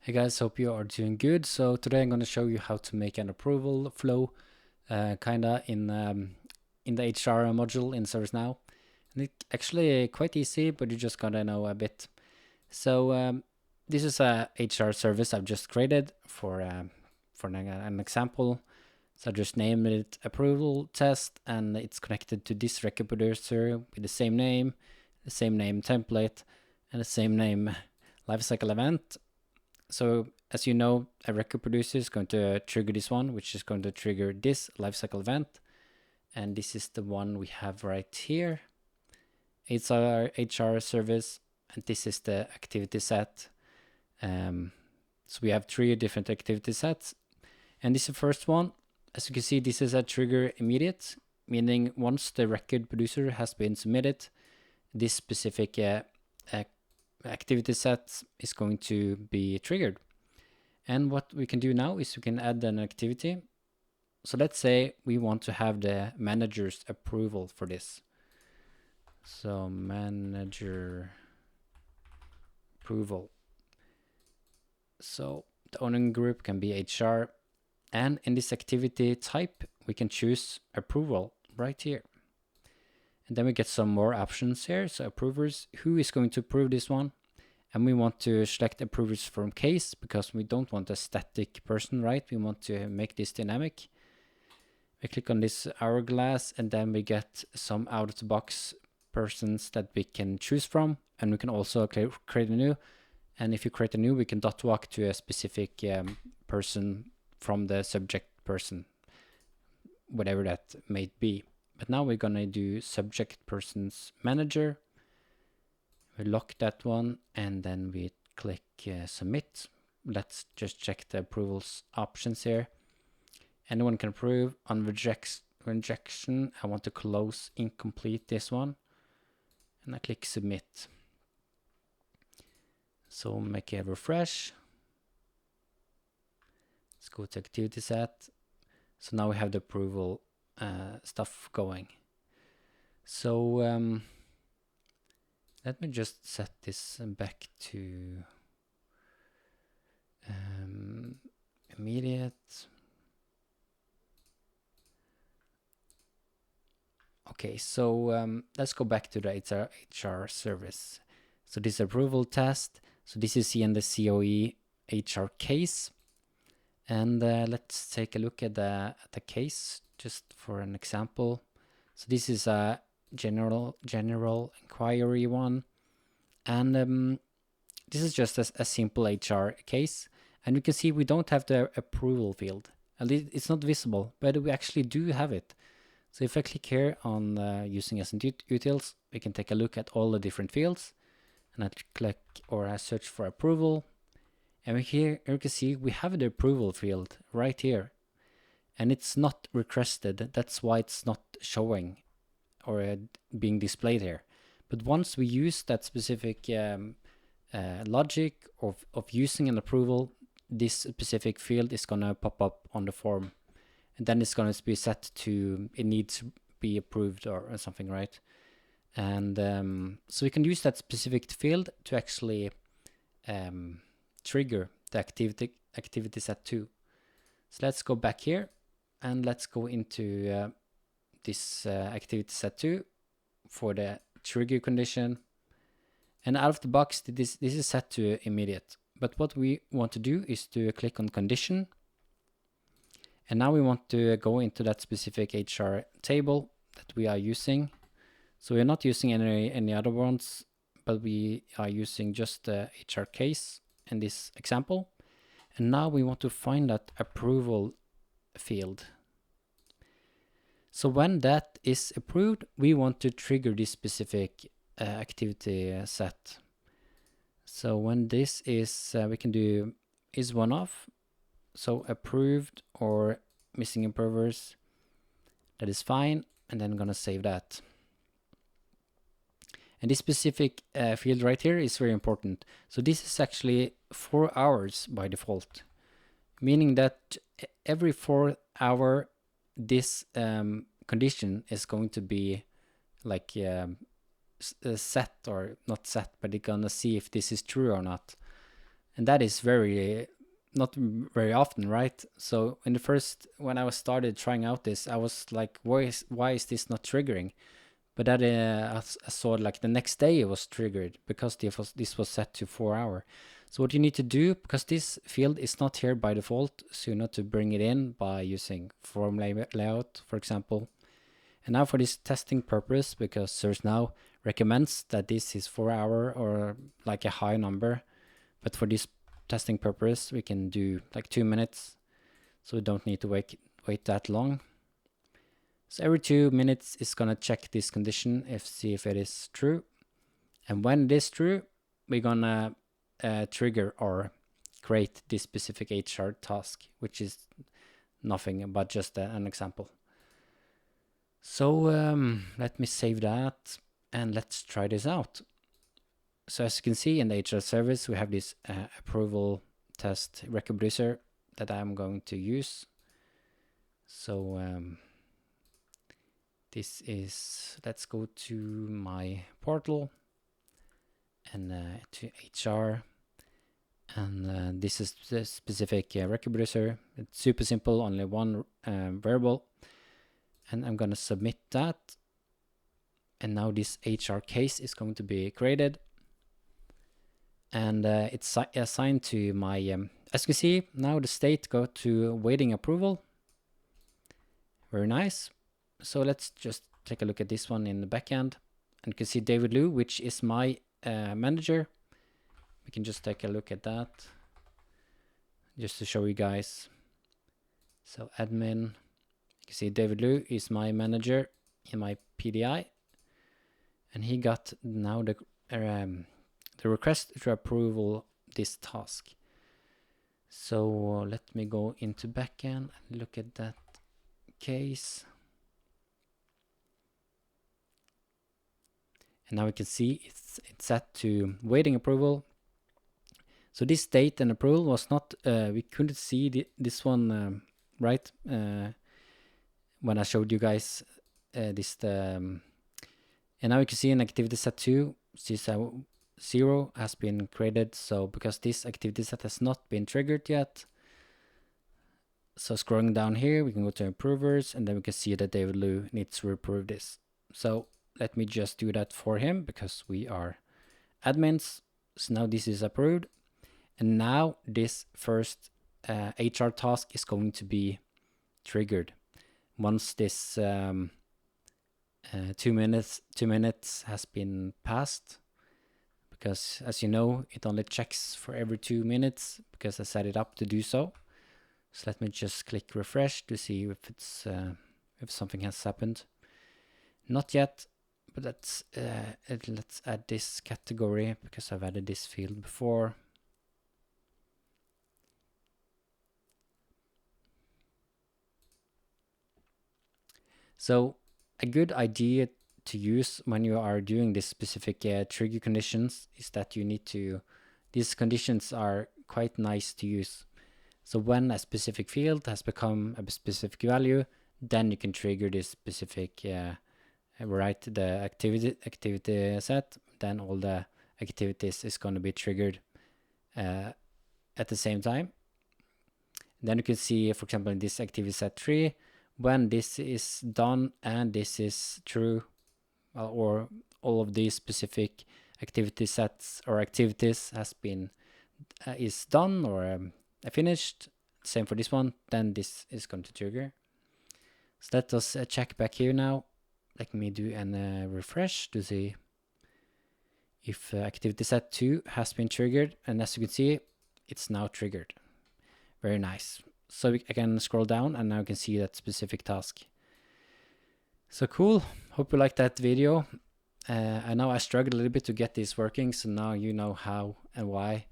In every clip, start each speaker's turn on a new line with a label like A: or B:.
A: Hey guys, hope you are doing good. So today I'm going to show you how to make an approval flow, kinda in the HR module in ServiceNow. And it's actually quite easy, but you just gotta know a bit. So this is a HR service I've just created for an example. So I just named it approval test, and it's connected to this record producer with the same name template, and the same name lifecycle event. So as you know, a record producer is going to trigger this one, which is going to trigger this lifecycle event. And this is the one we have right here. It's our HR service, and this is the activity set. So we have 3 different activity sets. And this is the first one. As you can see, this is a trigger immediate, meaning once the record producer has been submitted, this specific activity set is going to be triggered. And what we can do now is we can add an activity. So let's say we want to have the manager's approval for this. So manager approval. So the owning group can be HR. And in this activity type, we can choose approval right here. And then we get some more options here. So approvers, who is going to approve this one? And we want to select approvers from case because we don't want a static person, right? We want to make this dynamic. We click on this hourglass, and then we get some out-of-the-box persons that we can choose from. And we can also create a new. And if you create a new, we can dot walk to a specific person from the subject person, whatever that may be. But now we're gonna do subject person's manager. We lock that one, and then we click submit. Let's just check the approvals options here. Anyone can approve. On rejection, I want to close incomplete this one, and I click submit. So make a refresh. Let's go to activity set. So now we have the approval stuff going. So let me just set this back to immediate. Okay, so let's go back to the HR service. So this approval test. So this is in the COE HR case. And let's take a look at the case just for an example. So this is a general inquiry one, and this is just a simple HR case, and you can see we don't have the approval field. At least it's not visible, but we actually do have it. So if I click here on using as utils, we can take a look at all the different fields, and I click or I search for approval, and here you can see we have the approval field right here, and it's not requested. That's why it's not showing or being displayed here. But once we use that specific logic of using an approval, this specific field is going to pop up on the form, and then it's going to be set to it needs to be approved or something, right? And so we can use that specific field to actually trigger the activity set 2. So let's go back here, and let's go into this activity set 2 for the trigger condition. And out of the box, this is set to immediate. But what we want to do is to click on condition. And now we want to go into that specific HR table that we are using. So we're not using any other ones, but we are using just the HR case in this example. And now we want to find that approval field. So when that is approved, we want to trigger this specific activity set. So when this is, we can do is one off. So approved or missing approvers, that is fine. And then I'm gonna save that. And this specific field right here is very important. So this is actually 4 hours by default, meaning that every 4 hour this condition is going to be like set, or not set, but it's gonna see if this is true or not. And that is not very often, right? So when I was started trying out this, I was like, why is this not triggering? But that I saw like the next day it was triggered because this was set to 4 hour. So what you need to do, because this field is not here by default, so you need to bring it in by using form layout, for example. And now for this testing purpose, because ServiceNow recommends that this is 4 hour or like a high number, but for this testing purpose, we can do like 2 minutes, so we don't need to wait that long. So every 2 minutes, it's gonna check this condition, see if it is true. And when it is true, we're gonna trigger or create this specific HR task, which is nothing but just an example. So let me save that and let's try this out. So as you can see in the HR service, we have this approval test reproducer that I'm going to use. So this is, let's go to my portal and to HR. And this is the specific reproducer. It's super simple, only one variable. And I'm going to submit that. And now this HR case is going to be created. And it's assigned to my, as you can see, now the state go to waiting approval. Very nice. So let's just take a look at this one in the backend. And you can see David Liu, which is my manager. We can just take a look at that just to show you guys. So admin, you can see David Liu is my manager in my PDI. And he got now the request to approval this task. So let me go into backend and look at that case. And now we can see it's set to waiting approval. So this state and approval was not, we couldn't see this one right when I showed you guys this. And now you can see in activity set 2, this 0 has been created. So because this activity set has not been triggered yet. So scrolling down here, we can go to improvers and then we can see that David Liu needs to approve this. So let me just do that for him because we are admins. So now this is approved. And now this first HR task is going to be triggered once this 2 minutes has been passed, because as you know, it only checks for every 2 minutes because I set it up to do so. So let me just click refresh to see if it's if something has happened. Not yet, but let's add this category because I've added this field before. So a good idea to use when you are doing this specific trigger conditions is that you need to, these conditions are quite nice to use. So when a specific field has become a specific value, then you can trigger this specific, write the activity set, then all the activities is going to be triggered at the same time. Then you can see, for example, in this activity set 3, when this is done and this is true, or all of these specific activity sets or activities has been is done or finished, same for this one, then this is going to trigger. So let us check back here now. Let me do a refresh to see if activity set 2 has been triggered, and as you can see, it's now triggered. Very nice. So I can scroll down and now you can see that specific task. So cool. Hope you liked that video. I know I struggled a little bit to get this working, so now you know how and why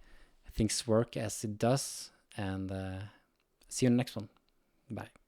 A: things work as it does. And see you in the next one. Bye.